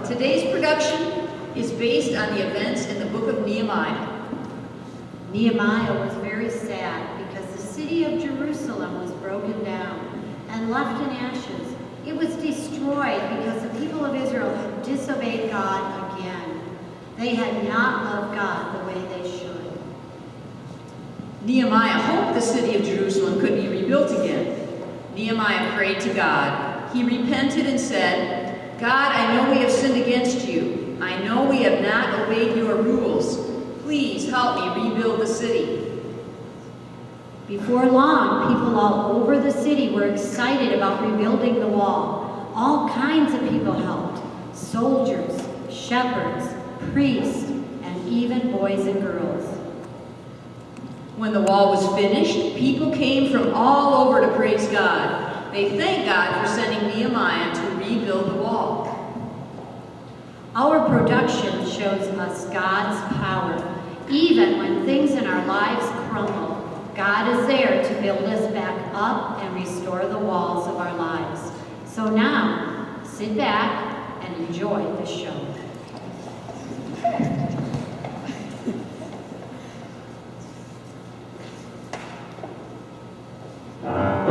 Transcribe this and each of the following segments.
Today's production is based on the events in the book of Nehemiah. Nehemiah was very sad because the city of Jerusalem was broken down and left in ashes. It was destroyed because the people of Israel had disobeyed God again. They had not loved God the way they should. Nehemiah hoped the city of Jerusalem could be rebuilt again. Nehemiah prayed to God. He repented and said, God, I know we have sinned against you. I know we have not obeyed your rules. Please help me rebuild the city. Before long, people all over the city were excited about rebuilding the wall. All kinds of people helped: soldiers, shepherds, priests, and even boys and girls. When the wall was finished, people came from all over to praise God. They thanked God for sending Nehemiah to rebuild the wall. Our production shows us God's power. Even when things in our lives crumble, God is there to build us back up and restore the walls of our lives. So now, sit back and enjoy the show. Thank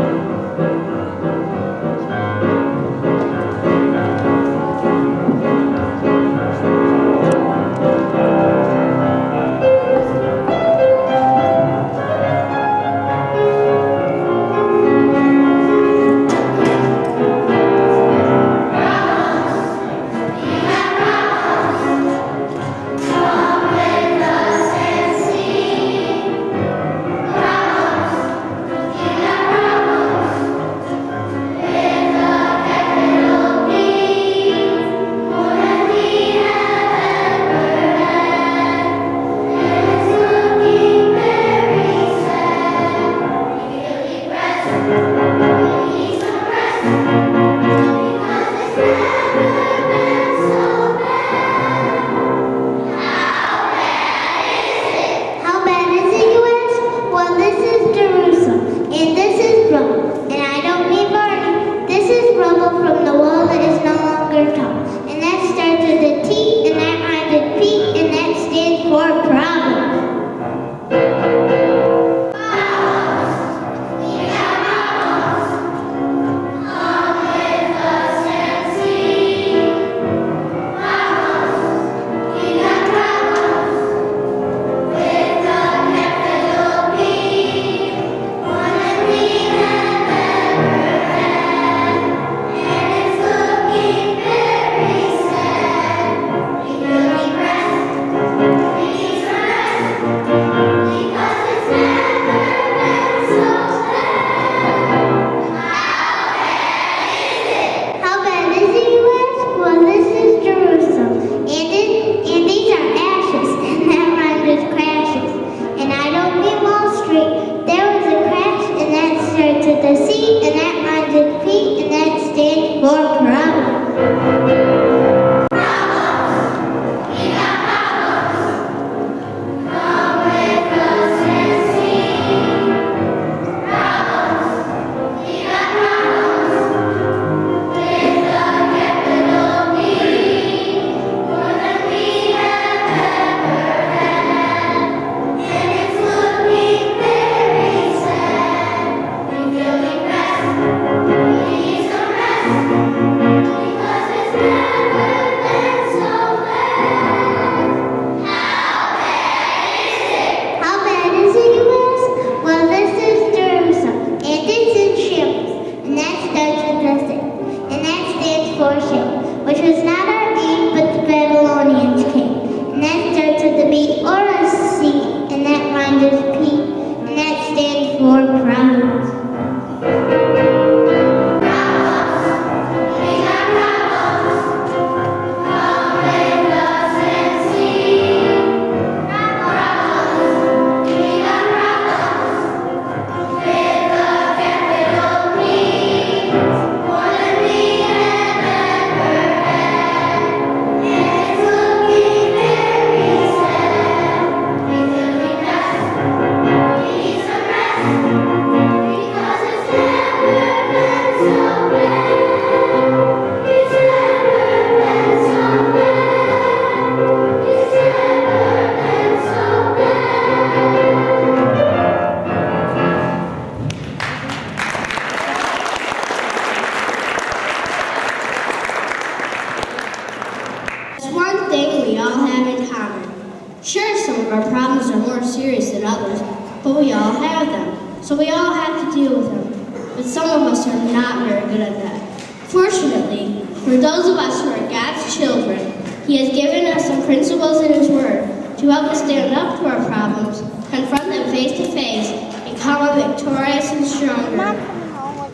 of our problems are more serious than others, but we all have them, so we all have to deal with them. But some of us are not very good at that. Fortunately, for those of us who are God's children, He has given us some principles in His Word to help us stand up to our problems, confront them face to face, and come out victorious and stronger.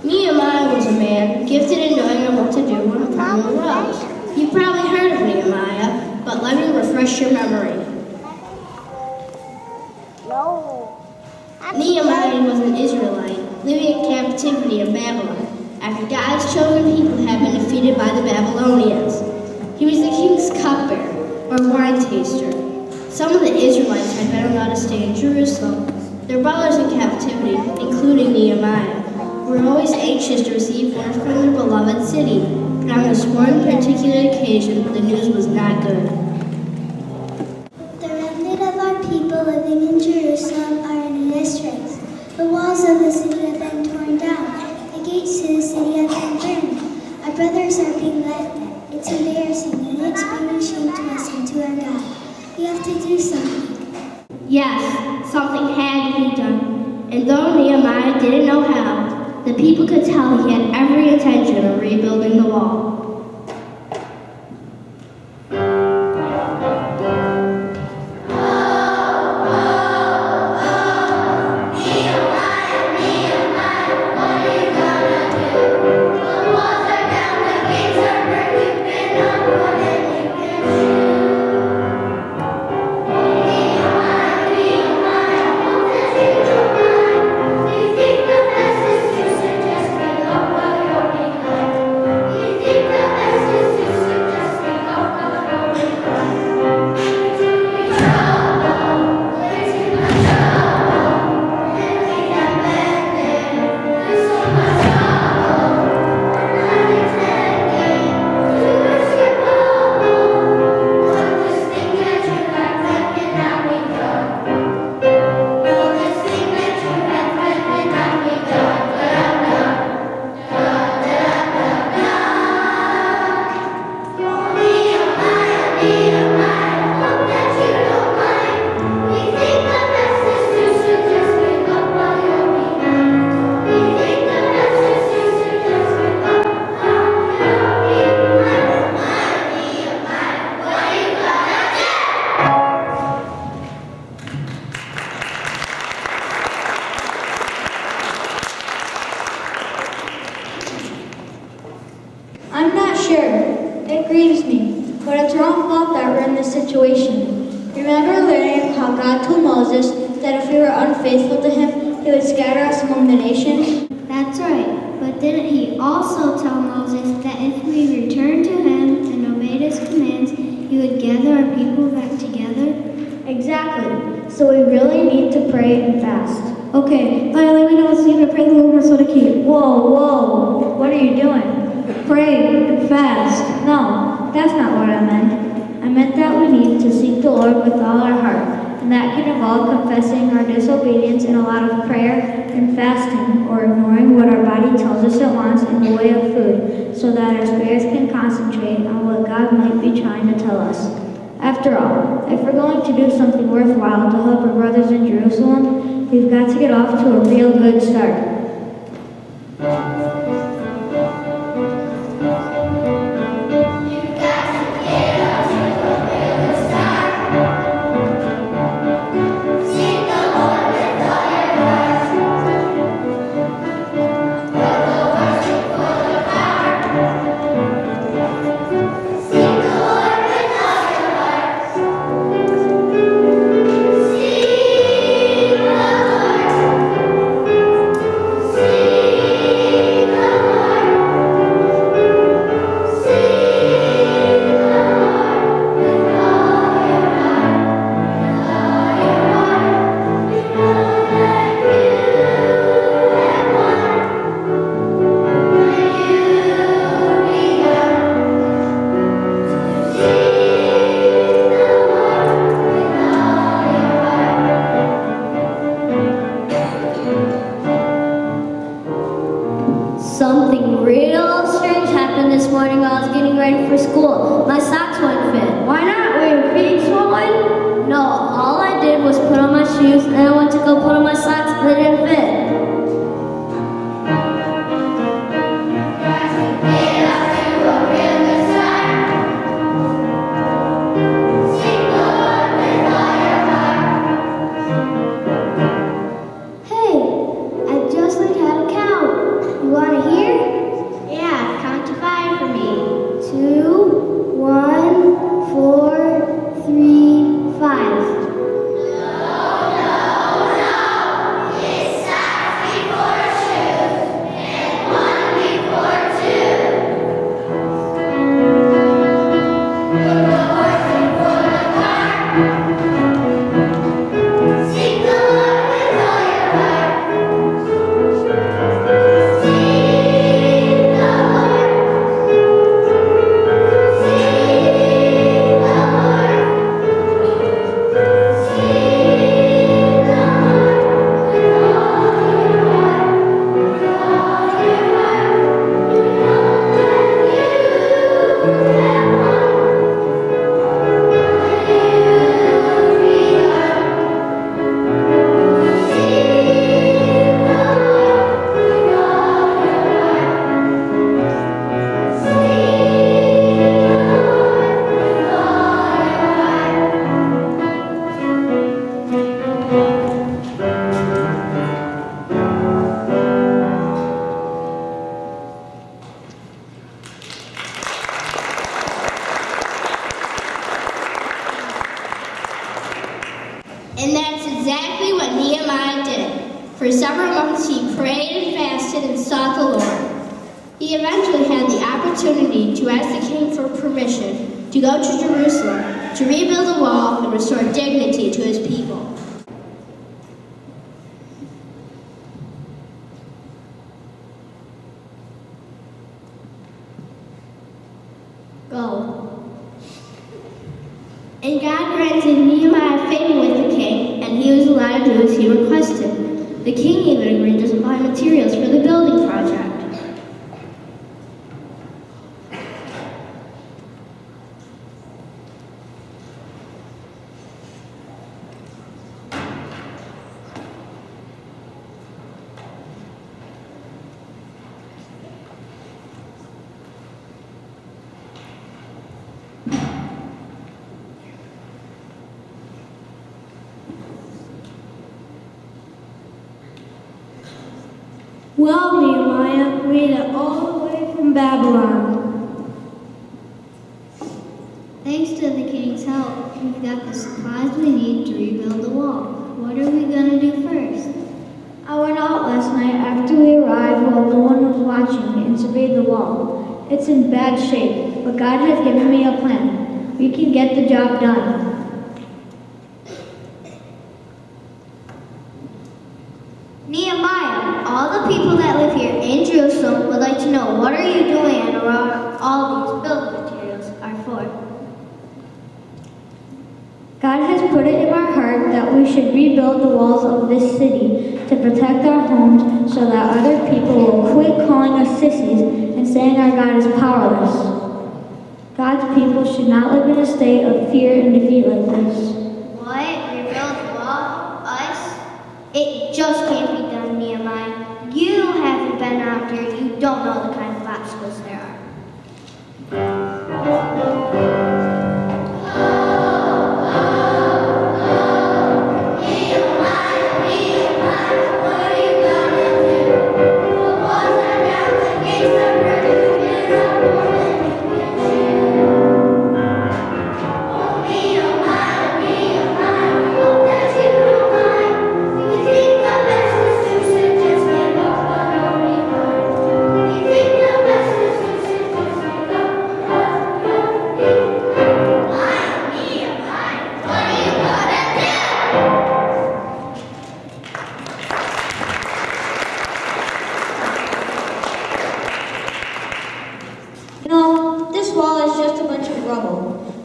Nehemiah was a man gifted in knowing what to do when a problem arose. You've probably heard of Nehemiah, but let me refresh your memory. Nehemiah was an Israelite living in captivity in Babylon after God's chosen people had been defeated by the Babylonians. He was the king's cupbearer, or wine taster. Some of the Israelites had been allowed to stay in Jerusalem. Their brothers in captivity, including Nehemiah, were always anxious to receive word from their beloved city, but on this one particular occasion, the news was not good. The remnant of our people living in Jerusalem are in distress. The walls of the city have been torn down. The gates to the city have been burned. Our brothers are being led. It's embarrassing, and it's bringing shame to us and to our God. We have to do something. Yes, something had to be done. And though Nehemiah didn't know how, the people could tell he had every intention of rebuilding the wall. I'm not sure. It grieves me, but it's wrong fault that we're in this situation. Remember learning how God told Moses that if we were unfaithful to Him, He would scatter us among the nations? That's right, but didn't He also tell Moses that if we returned to Him and obeyed His commands, He would gather our people back together? Exactly. So we really need to pray and fast. Okay, finally we don't sleep and pray the Lord so to keep. Whoa, what are you doing? Pray and fast. No, that's not what I meant. I meant that we need to seek the Lord with all our heart, and that can involve confessing our disobedience in a lot of prayer and fasting, or ignoring what our body tells us it wants in the way of food, so that our spirits can concentrate on what God might be trying to tell us. After all, if we're going to do something worthwhile to help our brothers in Jerusalem, we've got to get off to a real good start. Something real strange happened this morning while I was getting ready for school. My socks wouldn't fit. Why not? Were your feet swollen? No, all I did one of my slats and they didn't fit. Hey, I just learned how to count. You want to hear? Yeah, count to 5 for me. 2, 1, 4, 3, 5. And that's exactly what Nehemiah did. For several months he prayed and fasted and sought the Lord. He eventually had the opportunity to ask the king for permission to go to Jerusalem to rebuild the wall and restore dignity to his people. Go. And God granted Nehemiah favor with the king, and he was allowed to do as he requested. The king even agreed to supply materials for the building project. Well, Nehemiah, we made it all the way from Babylon. Thanks to the king's help, we've got the supplies we need to rebuild the wall. What are we going to do first? I went out last night after we arrived while no one was watching and surveyed the wall. It's in bad shape, but God has given me a plan. We can get the job done. Nehemiah, all the people that live here in Jerusalem would like to know what are you doing and what all these building materials are for. God has put it in our heart that we should rebuild the walls of this city to protect our homes so that other people will quit calling us sissies and saying our God is powerless. God's people should not live in a state of fear and defeat like this. What? Rebuild the wall? Us? It just can't be done, Nehemiah. You haven't been out here. You don't know the kind of obstacles there are.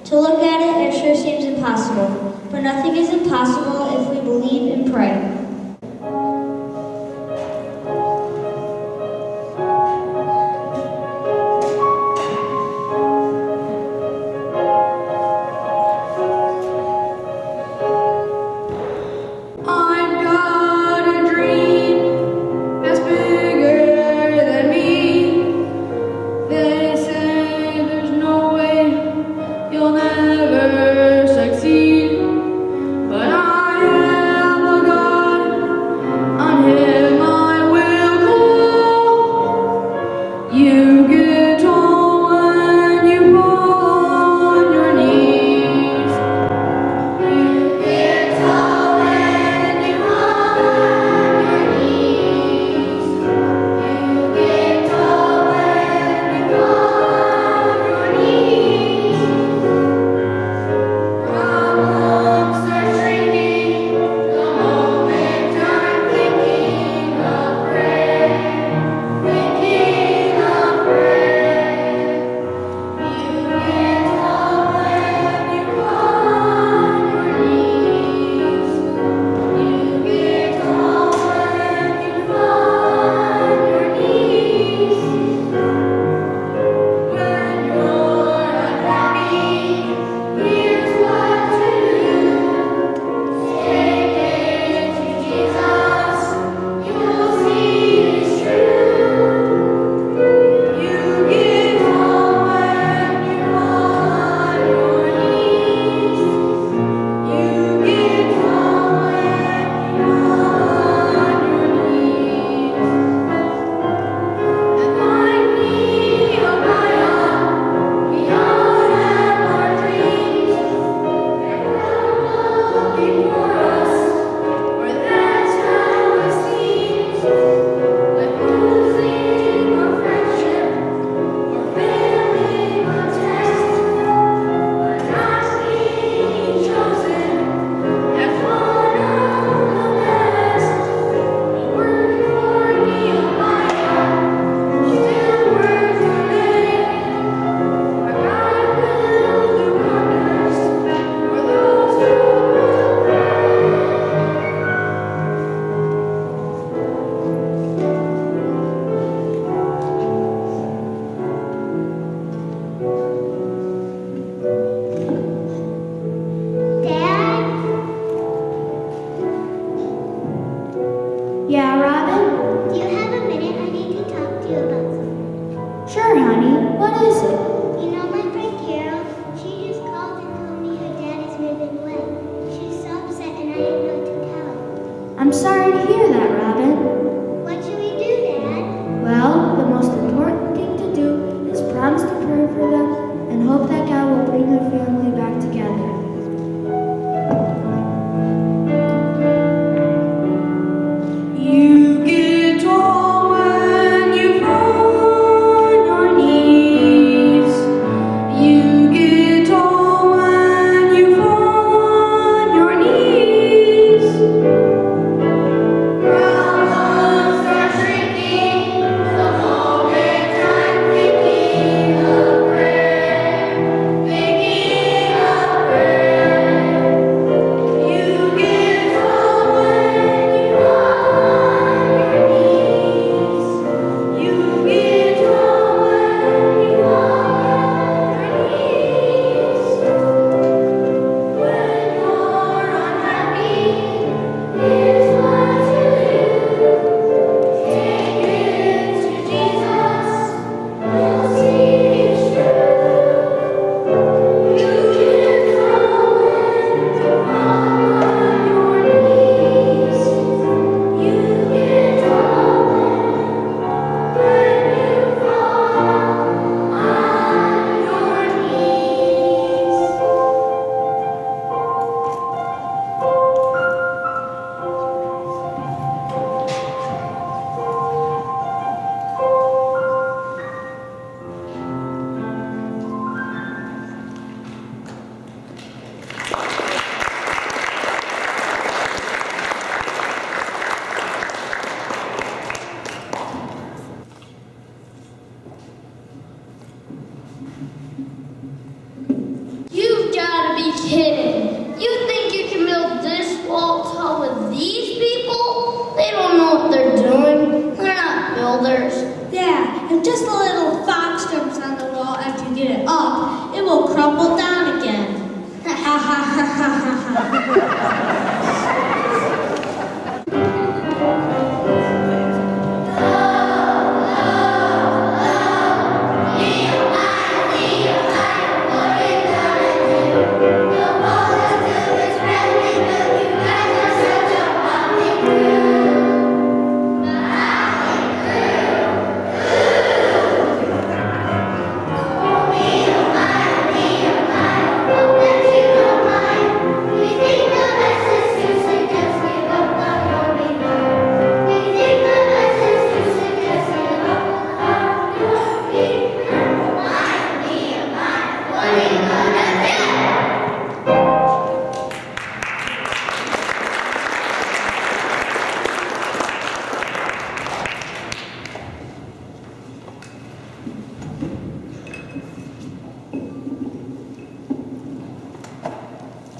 To look at it, it sure seems impossible. But nothing is impossible if we believe and pray. I'm God. I'm sorry to hear that, Robin. What should we do, Dad? Well, the most important thing to do is promise to pray for them and hope that God will bring their family back together. You get tall when you fall on your knees. You get tall when you fall on your knees. Problems are shrinking the moment I'm thinking of prayer, thinking of prayer. You get tall when you fall on your knees. You get tall when you fall on your knees. When you're unhappy, here's what to do. Take it to Jesus, you'll see it's true. You get tall when you fall on your knees. You get tall when you fall on your knees. You've got to be kidding. You think you can build this wall tall with these people? They don't know what they're doing. They're not builders. Yeah, if just a little fox jumps on the wall after you get it up, it will crumble down again. Ha ha ha ha ha ha.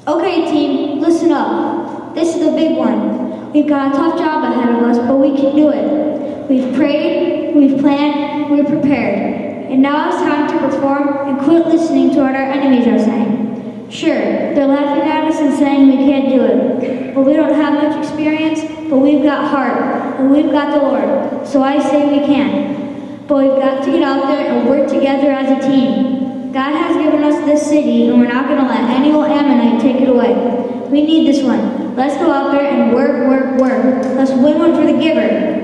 Okay, team, listen up. This is the big one. We've got a tough job ahead of us, but we can do it. We've prayed, we've planned, we're prepared. And now it's time to perform and quit listening to what our enemies are saying. Sure, they're laughing at us and saying we can't do it. But we don't have much experience, but we've got heart, and we've got the Lord. So I say we can. But we've got to get out there and work together as a team. God has given us this city, and we're not going to let any old Ammonite take it away. We need this one. Let's go out there and work, work, work. Let's win one for the giver.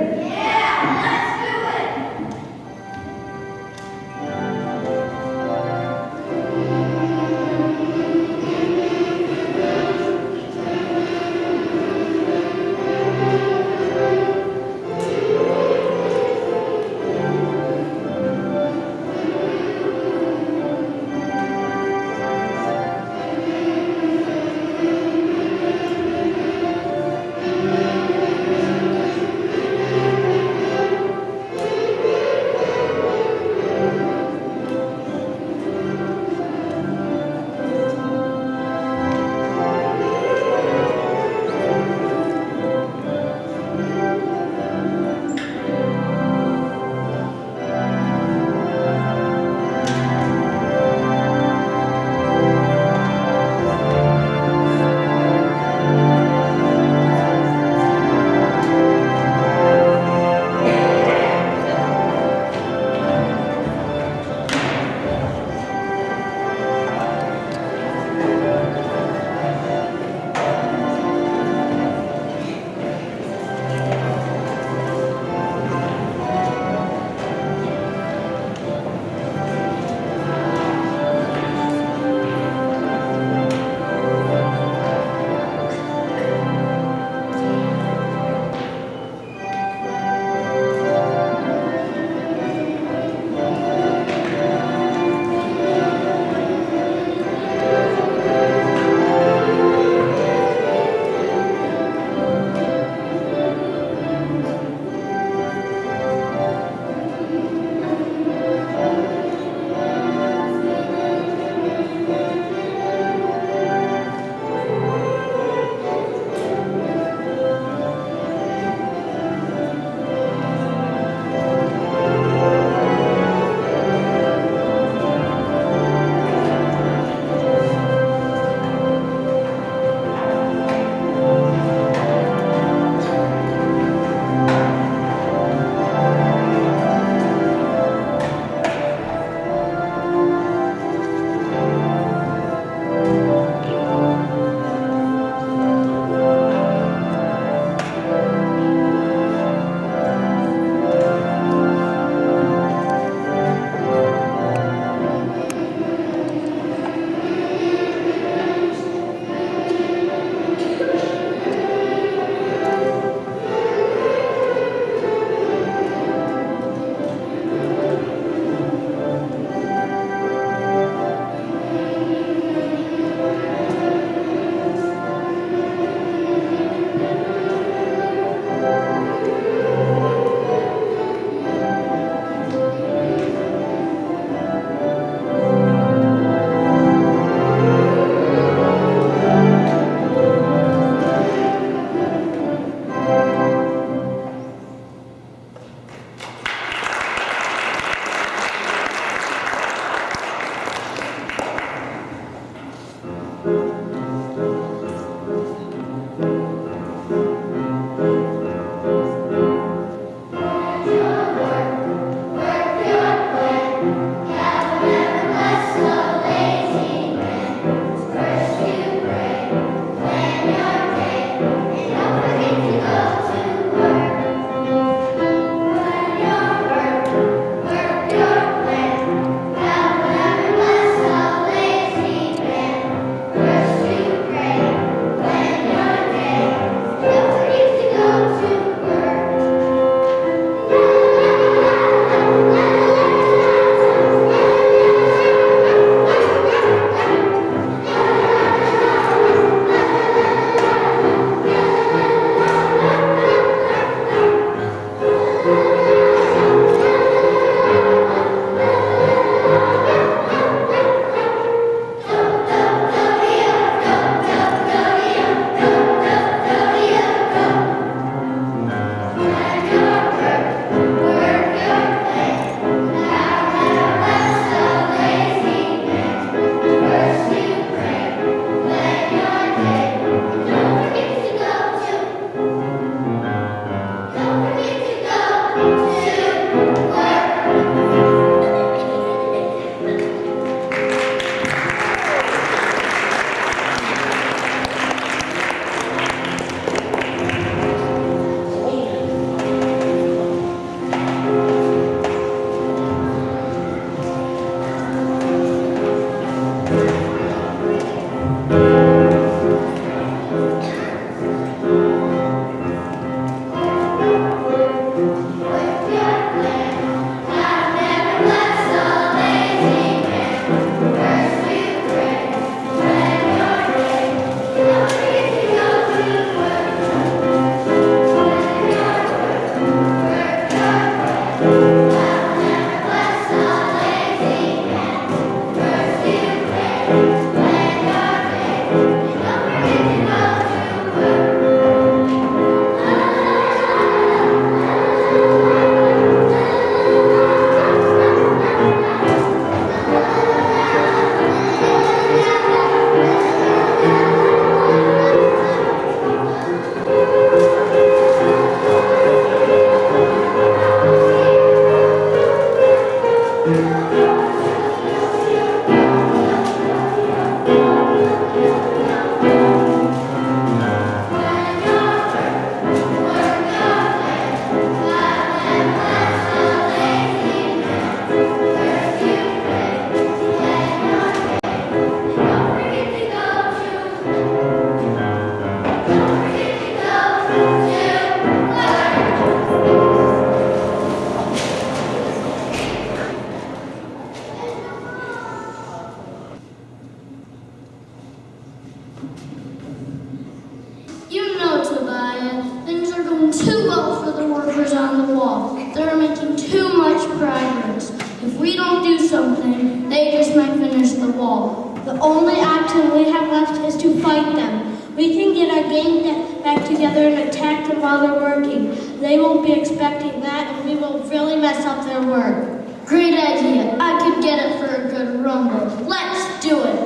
You know, Tobiah, things are going too well for the workers on the wall. They're making too much progress. If we don't do something, they just might finish the wall. The only option we have left is to fight them. We can get our gang back together and attack them while they're working. They won't be expecting that, and we will really mess up their work. Great idea. I could get it for a good rumble. Let's do it.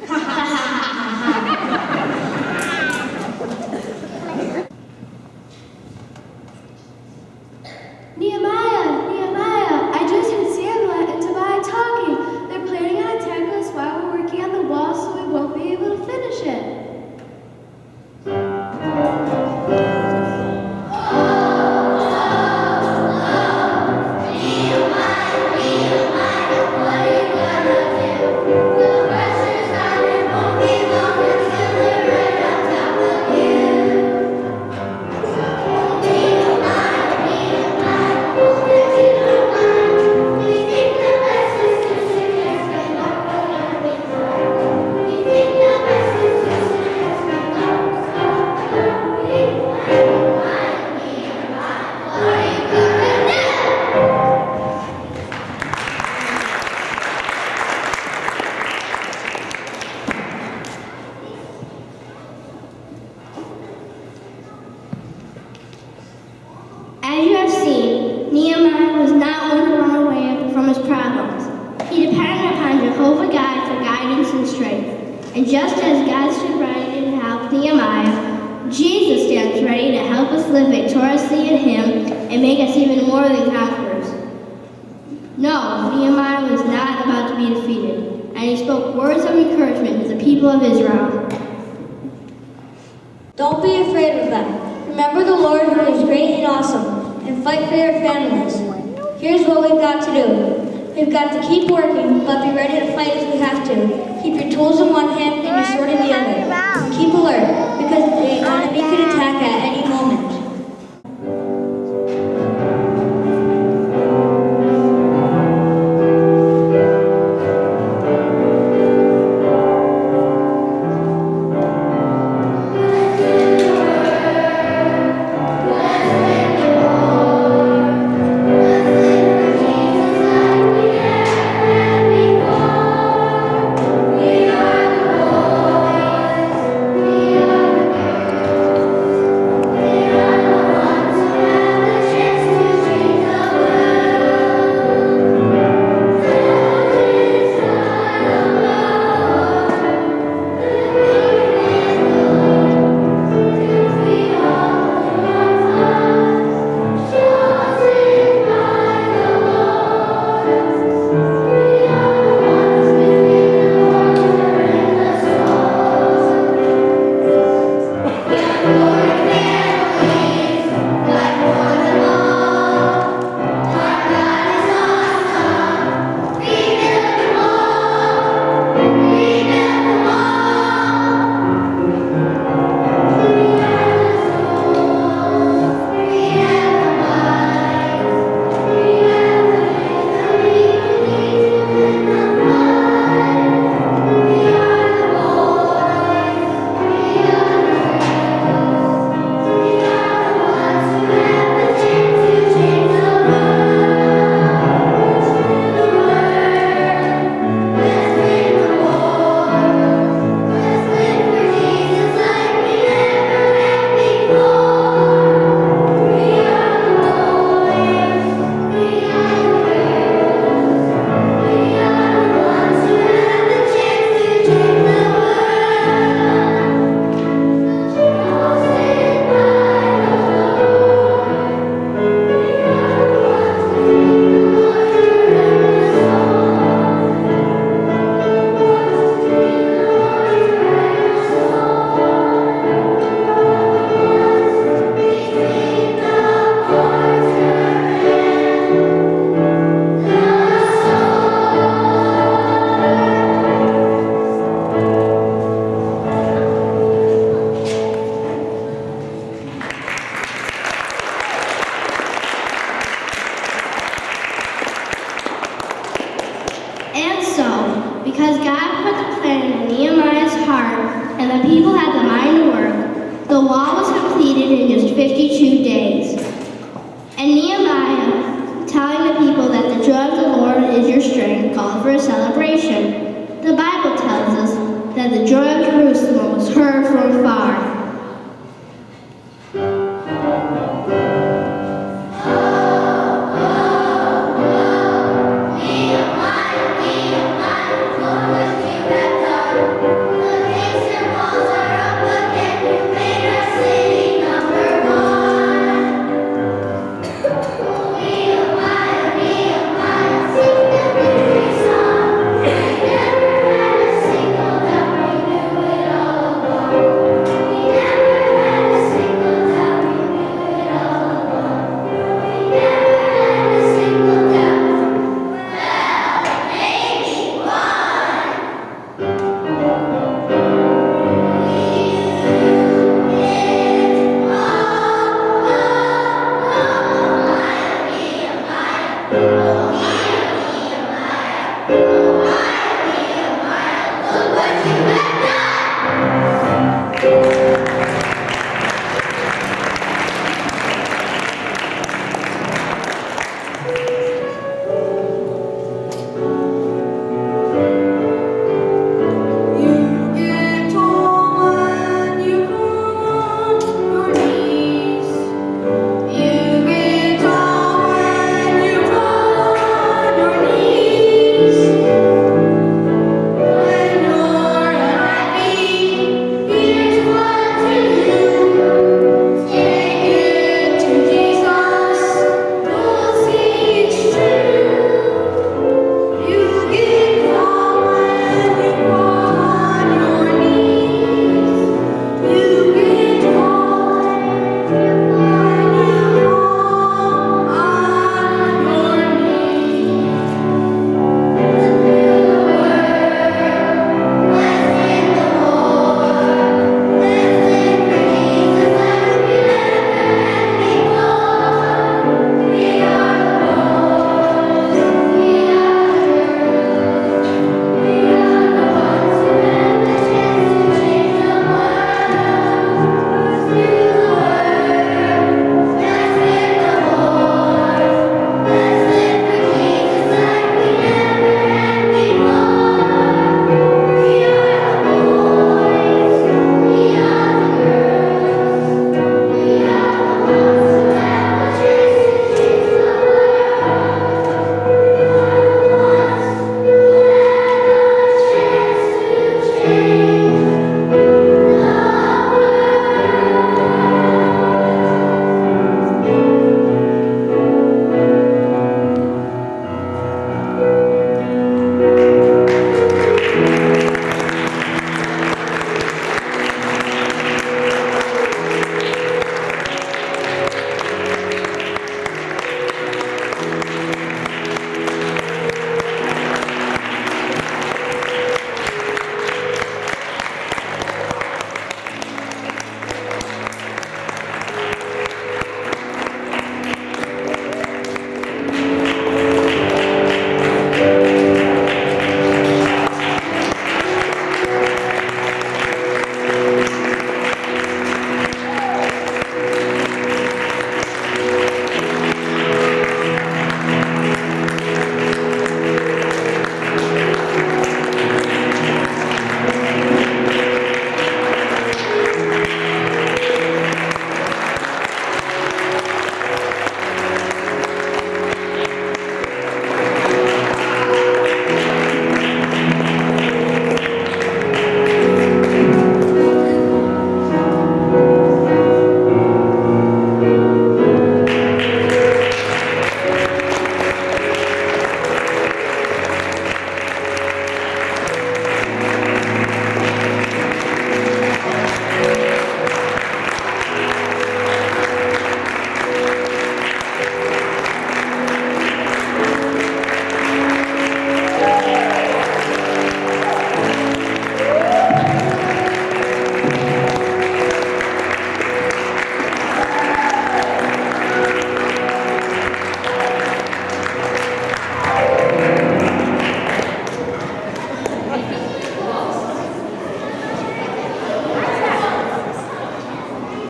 Ha ha ha ha ha. Nehemiah, I just heard Samuel and Tobiah talking. They're planning on attacking us while we're working on the wall, so we won't be able to finish it. As you have seen, Nehemiah was not one to run away from his problems. He depended upon Jehovah God for guidance and strength. And just as God stood ready to help Nehemiah, Jesus stands ready to help us live victoriously in Him and make us even more than conquerors. No, Nehemiah was not about to be defeated, and he spoke words of encouragement to the people of Israel. Don't be afraid of them. Remember the Lord who is great and awesome, and fight for your families. Here's what we've got to do. We've got to keep working, but be ready to fight if we have to. Keep your tools in one hand and your sword in the other. Keep alert, because the enemy could attack at any moment. We are people had the mind to work, the wall was completed in just 52 days. And Nehemiah, telling the people that the joy of the Lord is your strength, called for a celebration. The Bible tells us that the joy of Jerusalem was heard from